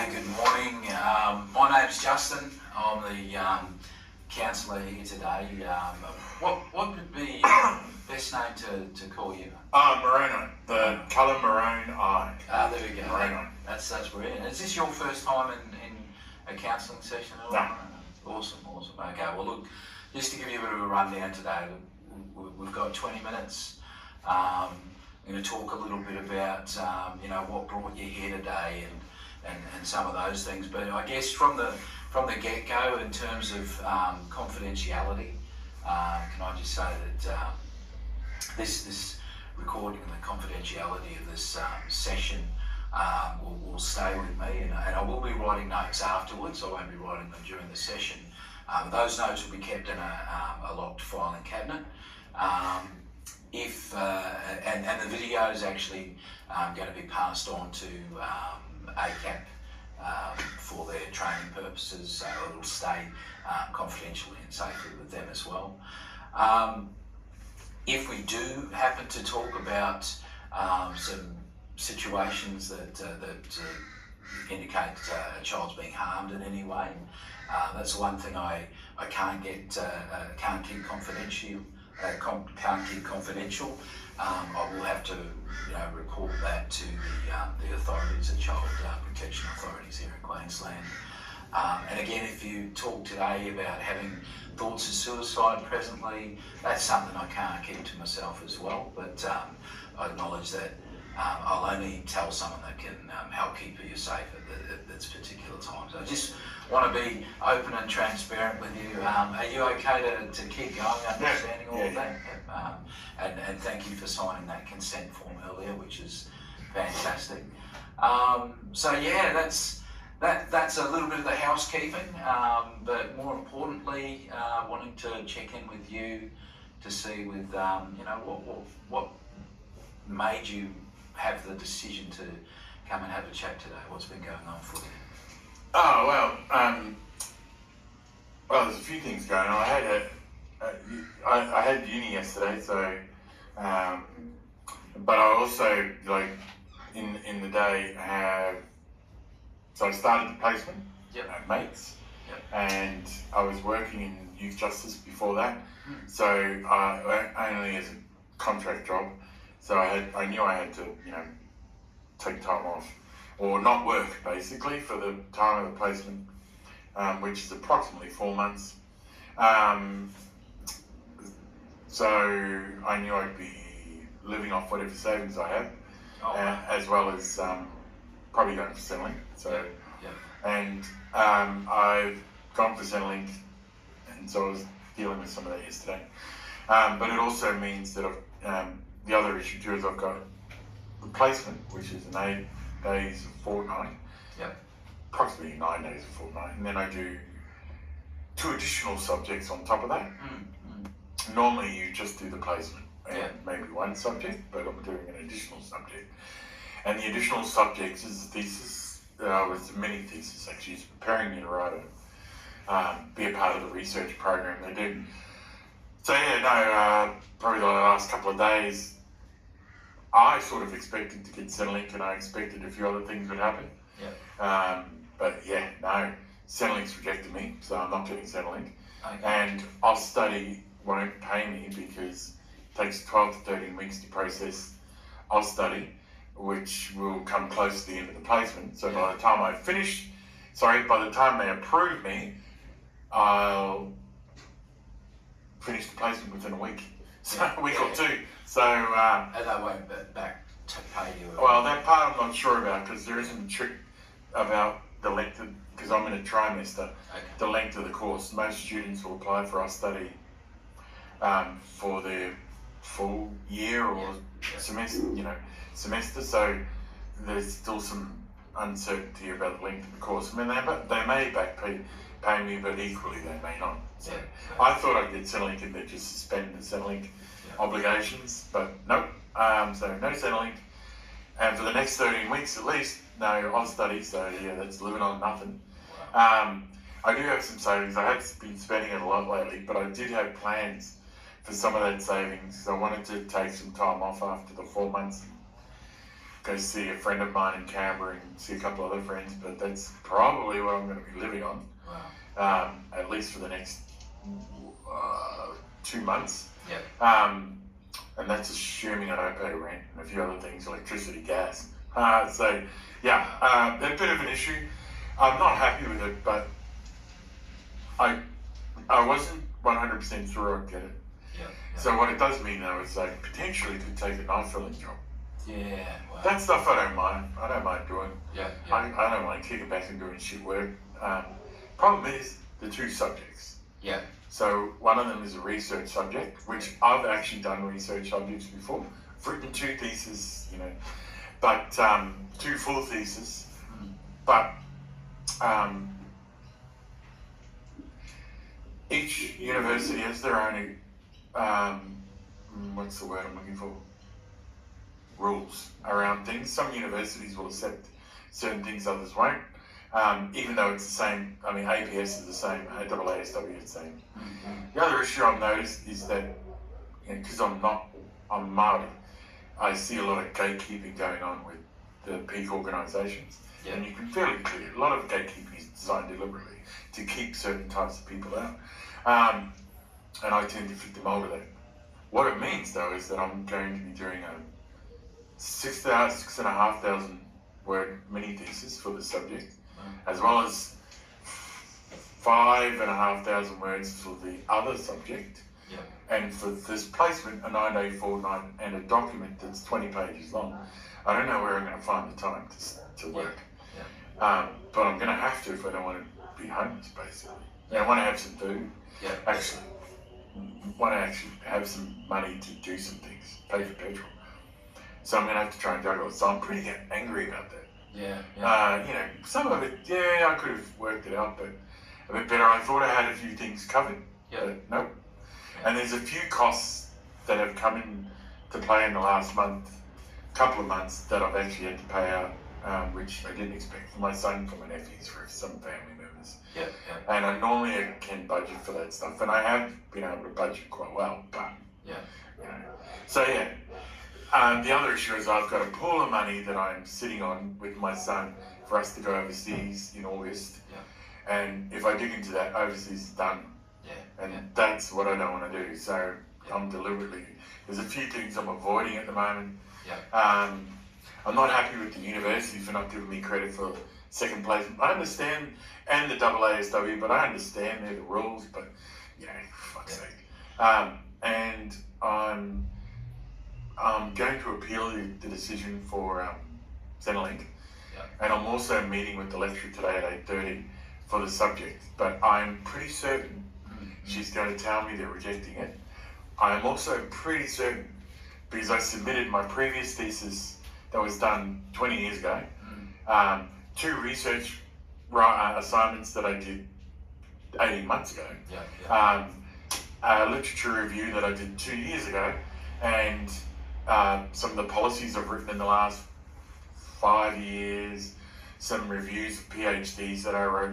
Hey, good morning. My name's Justin. I'm the counsellor here today. What would be best name to call you? Moroni. The colour maroon eye. There we go. Moroni. That's brilliant. Is this your first time in a counselling session at all? No. Awesome. Okay, well look, just to give you a bit of a rundown today, we've got 20 minutes. I'm going to talk a little bit about what brought you here today and some of those things. But I guess from the get-go, in terms of confidentiality, can I just say that this recording and the confidentiality of this session will stay with me, and I will be writing notes afterwards. I won't be writing them during the session. Those notes will be kept in a locked filing cabinet. And the video is actually going to be passed on to ACAP for their training purposes, so it'll stay confidentially and safely with them as well. If we do happen to talk about some situations that indicate a child's being harmed in any way, that's one thing I can't keep confidential. I will have to, report that to the authorities, the child protection authorities here in Queensland. And again, if you talk today about having thoughts of suicide presently, that's something I can't keep to myself as well. But I acknowledge that I'll only tell someone that can help keep you safe at this particular time. So I just want to be open and transparent with you. Are you okay to keep going, understanding all of that? And thank you for signing that consent form earlier, which is fantastic. That's a little bit of the housekeeping, but more importantly, wanting to check in with you to see with what made you have the decision to come and have a chat today. What's been going on for you? Oh well, there's a few things going on. I had uni yesterday, so but I also in the day so I started the placement at Mates, and I was working in youth justice before that. So only as a contract job. So I knew I had to take time off or not work basically for the time of the placement, which is approximately 4 months. So I knew I'd be living off whatever savings I have, as well as probably going for Centrelink. And I've gone for Centrelink, and so I was dealing with some of that yesterday. But it also means that the other issue too is I've got the placement, which is an 8 days a fortnight, approximately 9 days a fortnight, and then I do 2 additional subjects on top of that. Normally you just do the placement and maybe 1 subject, but I'm doing an additional subject. And the additional subjects is a thesis, it's a mini thesis actually. It's preparing me to write be a part of the research program they do. So probably the last couple of days, I sort of expected to get Centrelink, and I expected a few other things would happen. But Centrelink's rejected me, so I'm not getting Centrelink. Okay. And I'll study won't pay me because it takes 12 to 13 weeks to process I'll study, which will come close to the end of the placement. So by the time they approve me, I'll finish the placement within a week. So a week or 2. So And they won't back to pay you. Well, that part I'm not sure about, because there isn't a trick about the length of, because I'm in a trimester, the length of the course. Most students will apply for our study for their full year or semester. So there's still some uncertainty about the length of the course. I mean, they may back pay me, but equally they may not. So I thought I'd get Centrelink and they'd just suspend the Centrelink obligations, but nope. So no Centrelink, and for the next 13 weeks at least, no I'll study. So that's living on nothing. I do have some savings. I have been spending it a lot lately, but I did have plans for some of that savings. So I wanted to take some time off after the 4 months, go see a friend of mine in Canberra and see a couple other friends, but that's probably what I'm going to be living on. Wow. At least for the next 2 months. Yeah. And that's assuming I don't pay rent and a few other things, electricity, gas. So, yeah, a bit of an issue. I'm not happy with it, but I wasn't 100% sure I'd get it. Yeah. So what it does mean, though, is I potentially could take a knife-filling job. Yeah. Wow. That stuff I don't mind. I don't mind doing. Yeah. I don't mind kicking back and doing shit work. Problem is the 2 subjects. Yeah. So one of them is a research subject, which I've actually done research subjects before. I've written 2 theses, but 2 full theses. But each university has their own, what's the word I'm looking for? Rules around things. Some universities will accept certain things, others won't. Even though it's the same, APS is the same, AASW is the same. The other issue I've noticed is that, because I'm Māori, I see a lot of gatekeeping going on with the peak organisations. Yeah. And you can feel it clear. A lot of gatekeeping is designed deliberately to keep certain types of people out. And I tend to fit the mould of that. What it means, though, is that I'm going to be doing a 6,500 word mini thesis for the subject, as well as 5,500 words for the other subject. Yeah. And for this placement, a 9-day fortnight and a document that's 20 pages long. I don't know where I'm going to find the time to work. Yeah. But I'm going to have to if I don't want to be homeless, basically. I want to have some food. Yeah. Actually, want to actually have some money to do some things, pay for petrol. So I'm going to have to try and juggle it. So I'm pretty angry about that. Yeah. Some of it, I could have worked it out, but a bit better. I thought I had a few things covered, but nope. Yeah. And there's a few costs that have come into play in the last couple of months that I've actually had to pay out, which I didn't expect for my son, for my nephews, for some family members. Yeah. And I normally can budget for that stuff, and I have been able to budget quite well, but So the other issue is I've got a pool of money that I'm sitting on with my son for us to go overseas in August. Yeah. And if I dig into that, overseas is done. Yeah. And that's what I don't want to do. So I'm deliberately, there's a few things I'm avoiding at the moment. Yeah. I'm not happy with the university for not giving me credit for second place. I understand, and the AASW, but I understand they're the rules, but, fuck's sake. And I'm going to appeal the decision for Centrelink. Yeah. And I'm also meeting with the lecturer today at 8:30 for the subject, but I'm pretty certain she's going to tell me they're rejecting it. I'm also pretty certain, because I submitted my previous thesis that was done 20 years ago, 2 research assignments that I did 18 months ago, a literature review that I did 2 years ago, and some of the policies I've written in the last 5 years, some reviews of PhDs that I wrote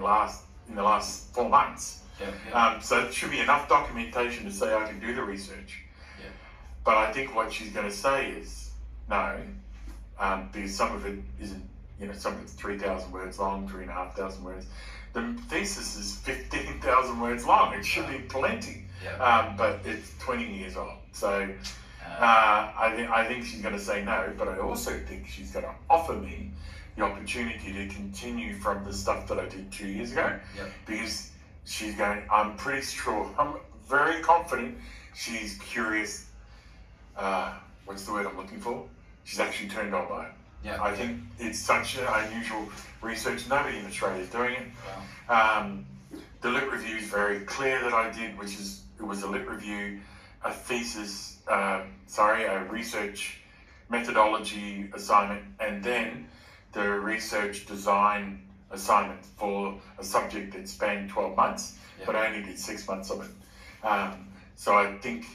in the last 4 months. So it should be enough documentation to say I can do the research. Yeah. But I think what she's going to say is no, because some of it isn't, some of it's 3,000 words long, 3,500 words. The thesis is 15,000 words long. It should be plenty. Yeah. But it's 20 years old. So I think she's going to say no, but I also think she's going to offer me the opportunity to continue from the stuff that I did 2 years ago. Yeah. Because I'm pretty sure, I'm very confident she's curious. What's the word I'm looking for? She's actually turned on by it. Yeah. I think it's such an unusual research. Nobody in Australia is doing it. Wow. The lit review is very clear that I did, it was a lit review, a thesis, a research methodology assignment, and then the research design assignment for a subject that spanned 12 months, but I only did 6 months of it. So I think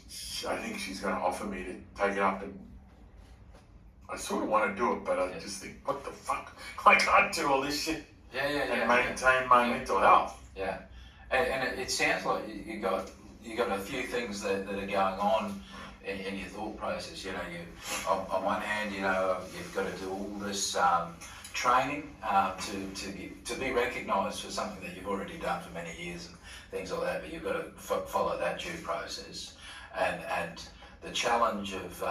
she's going to offer me to take it up, and I sort of want to do it, but I just think, what the fuck? I can't do all this shit and maintain my mental health. Yeah, and it sounds like you got a few things that are going on in your thought process. You know, you on one hand, you know, you've got to do all this training to be recognised for something that you've already done for many years and things like that. But you've got to follow that due process, and the challenge of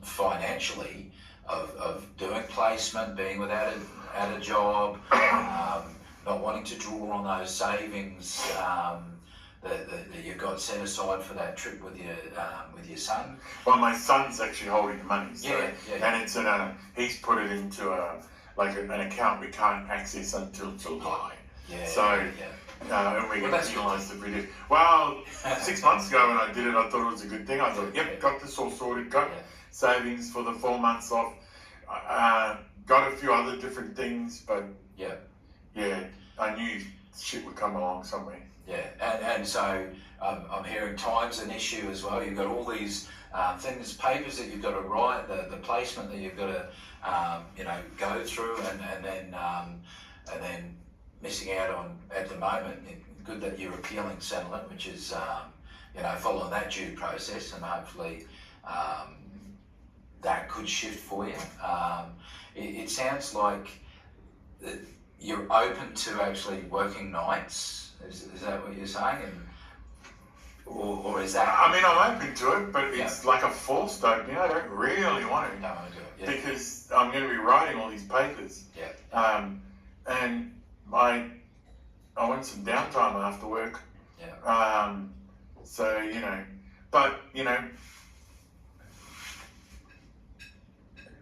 financially of doing placement, being without a job, not wanting to draw on those savings that you've got set aside for that trip with your son. Well, my son's actually holding the money, so, yeah. And it's he's put it into an account we can't access until July. Yeah. So. Yeah. And we get penalised if we do. Well, 6 months ago when I did it, I thought it was a good thing. I thought, got this all sorted, got savings for the 4 months off, got a few other different things, but I knew shit would come along somewhere. Yeah, and so I'm hearing time's an issue as well. You've got all these things, papers that you've got to write, the placement that you've got to go through, and then missing out on at the moment. Good that you're appealing settlement, which is following that due process, and hopefully that could shift for you. It sounds like you're open to actually working nights. Is that what you're saying? Or is that? I mean, I'm open to it, but it's like a forced opening. I don't really want to. Don't want to do it. Because I'm going to be writing all these papers. Yeah. And I want some downtime after work. Yeah. So, but,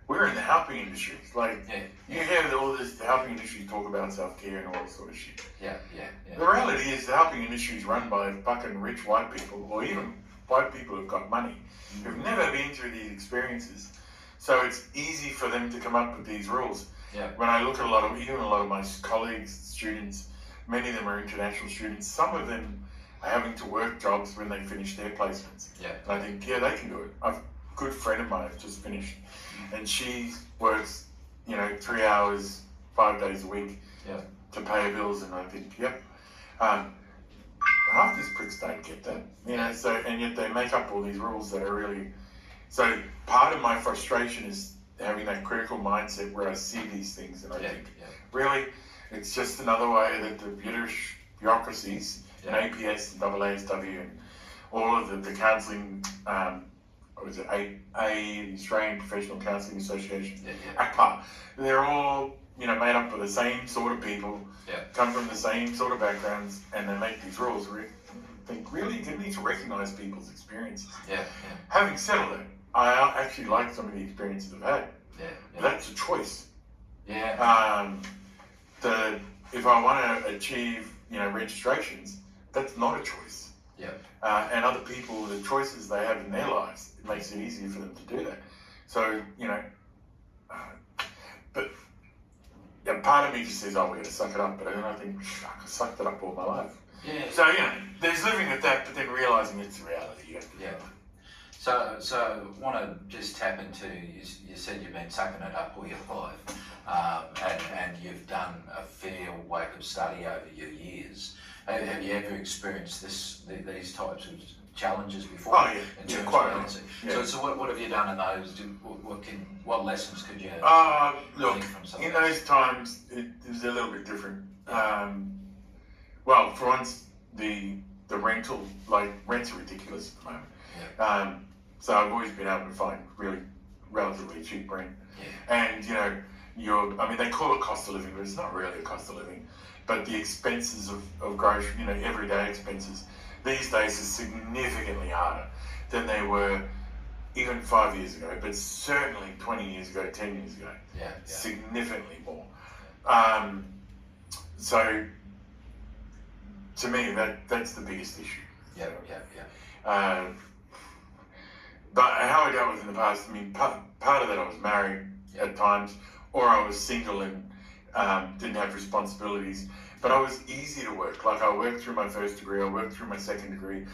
we're in the helping industry. Like, you hear all this, the helping industry talk about self-care and all this sort of shit. Yeah. The reality is the helping industry is run by fucking rich white people, or even white people who've got money, who've never been through these experiences. So it's easy for them to come up with these rules. Yeah. When I look at a lot of my colleagues, students, many of them are international students. Some of them are having to work jobs when they finish their placements. Yeah. And I think, they can do it. A good friend of mine has just finished, and she works, 3 hours, 5 days a week to pay her bills. And I think, half these pricks don't get that, So, and yet they make up all these rules that are really. So part of my frustration is having that critical mindset where I see these things and I think, really, it's just another way that the British bureaucracies, and APS and AASW and all of the counselling, the Australian Professional Counselling Association, ACPA, they're all, made up of the same sort of people, come from the same sort of backgrounds, and they make these rules. I think, really, you need to recognise people's experiences. Having said all that, I actually like some of the experiences I've had. That's a choice. If I want to achieve, registrations, that's not a choice. And other people, the choices they have in their lives, it makes it easier for them to do that. So, but part of me just says, we're going to suck it up. But then I think, I sucked it up all my life. So, there's living with that, but then realising it's a reality. So I want to just tap into, you said you've been sucking it up all your life, and you've done a fair wake of study over your years. Have you ever experienced these types of challenges before? Oh, yeah. In terms quite of So what have you done in those? What lessons could you look, learn from some in of those? those times, it was a little bit different. Well, for once, the rental, rents are ridiculous at the moment. So I've always been able to find really relatively cheap rent. And, they call it cost of living, but it's not really a cost of living. But the expenses of grocery, everyday expenses, these days are significantly harder than they were even 5 years ago, but certainly 20 years ago, 10 years ago. Significantly more. So, to me, that's the biggest issue. But how I dealt with it in the past, part of that I was married at times, or I was single and didn't have responsibilities. But I was easy to work. I worked through my first degree, I worked through my second degree,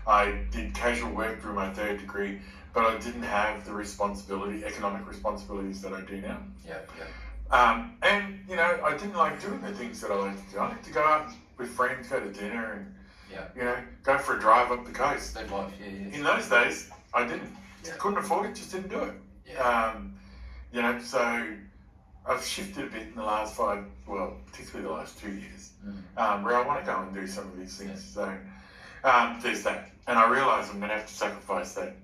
I did casual work through my third degree, but I didn't have the economic responsibilities that I do now. And, I didn't like doing the things that I like to do. I like to go out with friends, go to dinner and, go for a drive up the coast. In those days, I didn't. Yeah. Couldn't afford it, just didn't do it. Yeah. So I've shifted a bit in the last particularly the last 2 years, where I want to go and do some of these things. Yeah. So there's that. And I realise I'm going to have to sacrifice that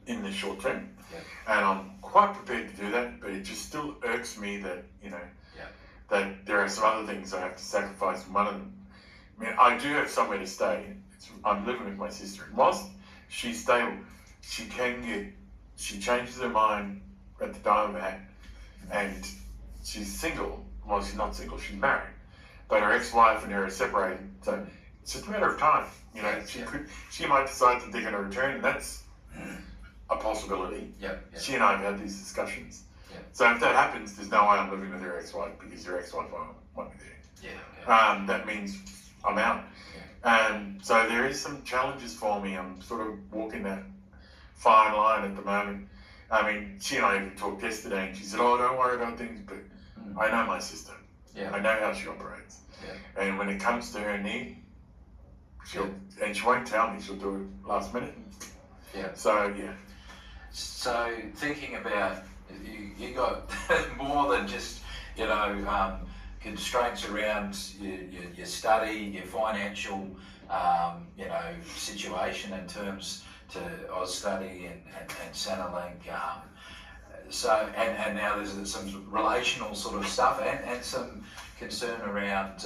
in the short term. Yeah. And I'm quite prepared to do that, but it just still irks me that, that there are some other things I have to sacrifice. And one of them, I mean, I do have somewhere to stay. I'm living with my sister. And whilst she's stable, she changes her mind at the time of that, and she's single. Well, she's not single, she's married. But her ex-wife and her are separated, so it's just a matter of time. She might decide that they're going to return, and that's a possibility. She and I have had these discussions. So if that happens, there's no way I'm living with her ex-wife, because her ex-wife won't be there. That means I'm out. So there is some challenges for me. I'm sort of walking that fine line at the moment. I mean, she and I even talked yesterday, and she said, "Oh, don't worry about things," but I know my sister. I know how she operates. And when it comes to her need, and she won't tell me, she'll do it last minute. So thinking about, you got more than just, constraints around your study, your financial, situation in terms to Austudy and Centrelink. And now there's some relational sort of stuff and some concern around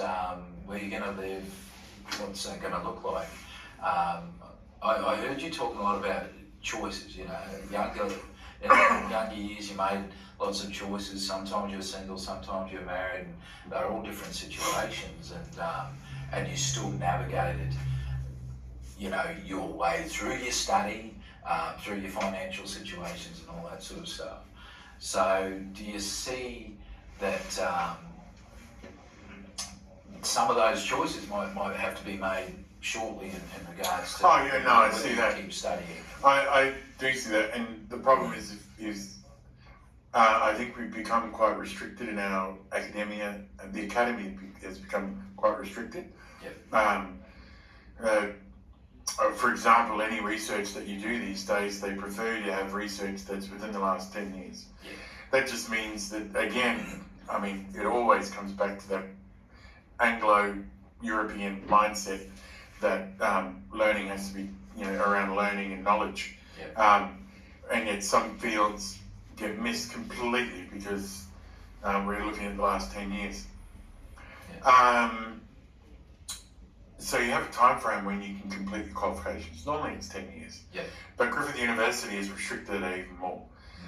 where you're going to live, what's that going to look like. I heard you talking a lot about choices. In younger years you made lots of choices. Sometimes you're single, sometimes you're married, and they're all different situations, and you still navigated your way through your study, through your financial situations and all that sort of stuff. So do you see that some of those choices might have to be made shortly in regards to I see that. Keep studying? I do see that, and the problem is I think we've become quite restricted in our academia, and the academy has become quite restricted. For example, any research that you do these days, they prefer you to have research that's within the last 10 years. That just means that, again, I mean, it always comes back to that Anglo-European mindset that learning has to be, around learning and knowledge. And yet some fields get missed completely because we're looking at the last 10 years. So you have a time frame when you can complete your qualifications. Normally it's 10 years. But Griffith University has restricted it even more.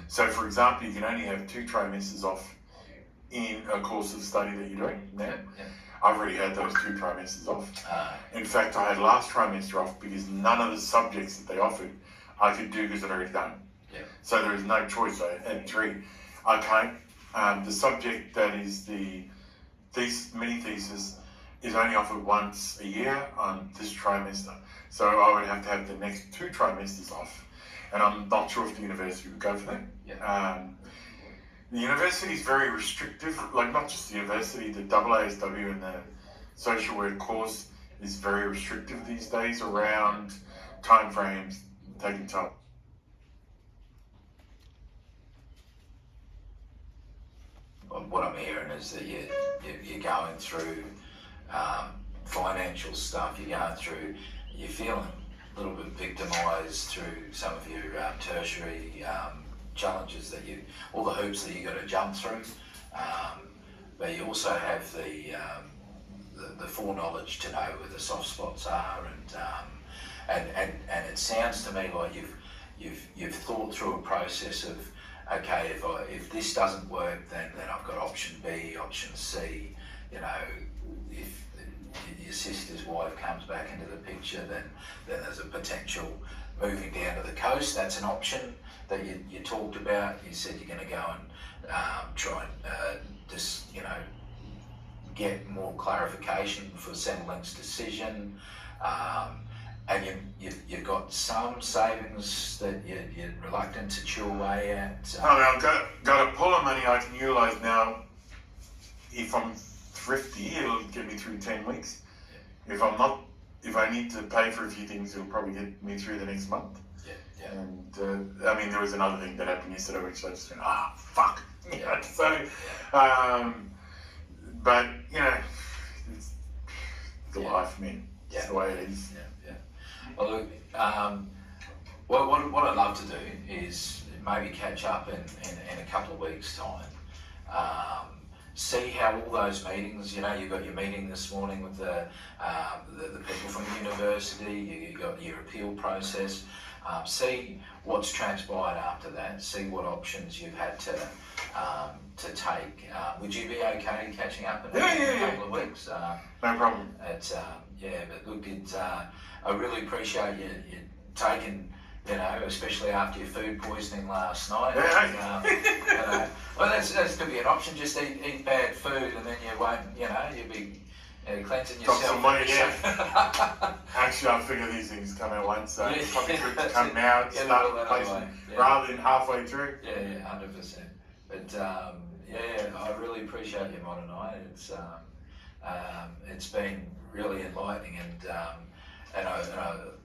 So for example, you can only have 2 trimesters off in a course of study that you're doing now. I've already had those 2 trimesters off. In fact, I had last trimester off because none of the subjects that they offered I could do because I'd already done. So there was no choice. I had 3. The subject that is the mini thesis is only offered once a year on this trimester. So I would have to have the next 2 trimesters off. And I'm not sure if the university would go for that. The university is very restrictive, like not just the university, the AASW and the social work course is very restrictive these days around time frames, taking time. What I'm hearing is that you're going through financial stuff, you're feeling a little bit victimised through some of your tertiary challenges all the hoops that you got to jump through, but you also have the foreknowledge to know where the soft spots are, and it sounds to me like you've thought through a process of, okay, if this doesn't work, then I've got option B, option C. If your sister's wife comes back into the picture, then there's a potential moving down to the coast. That's an option that you talked about. You said you're going to go and try and get more clarification for Centrelink's decision. And you've got some savings that you're reluctant to chew away at. I've got a pool of money I can utilise now. If I'm thrifty, it'll get me through 10 weeks. If I'm not, if I need to pay for a few things, it'll probably get me through the next month. Yeah. And I mean, there was another thing that happened yesterday which I just went, fuck. Yeah. So, but you know, it's the life, man. It's the way it is. Yeah. Well, look, what I'd love to do is maybe catch up in a couple of weeks' time. See how all those meetings, you got your meeting this morning with the people from the university, you got your appeal process, see what's transpired after that, see what options you've had to take. Would you be okay catching up in a couple of weeks? No problem. But look, I really appreciate you taking, especially after your food poisoning last night. Well, that's could be an option. Just eat bad food, and then you won't, you'll be cleansing yourself. Got some money, yeah. Actually, I figure these things come out once, so it's probably good to come now and start replacing rather than halfway through. Yeah, 100%. But I really appreciate you, Moroni. It's been really enlightening, and I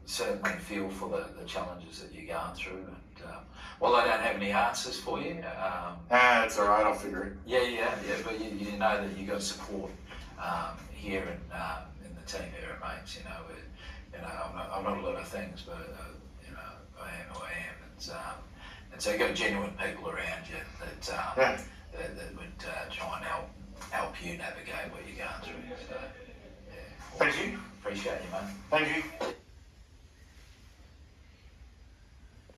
certainly feel for the challenges that you're going through. And while I don't have any answers for you, it's all right. I'll figure it. Yeah. But you know that you got support here in the team here at Mates. I'm not a lot of things, but I am who I am. And so you got genuine people around you that would try and help you navigate what you're going through. So, Thank you. Appreciate you, mate. Thank you.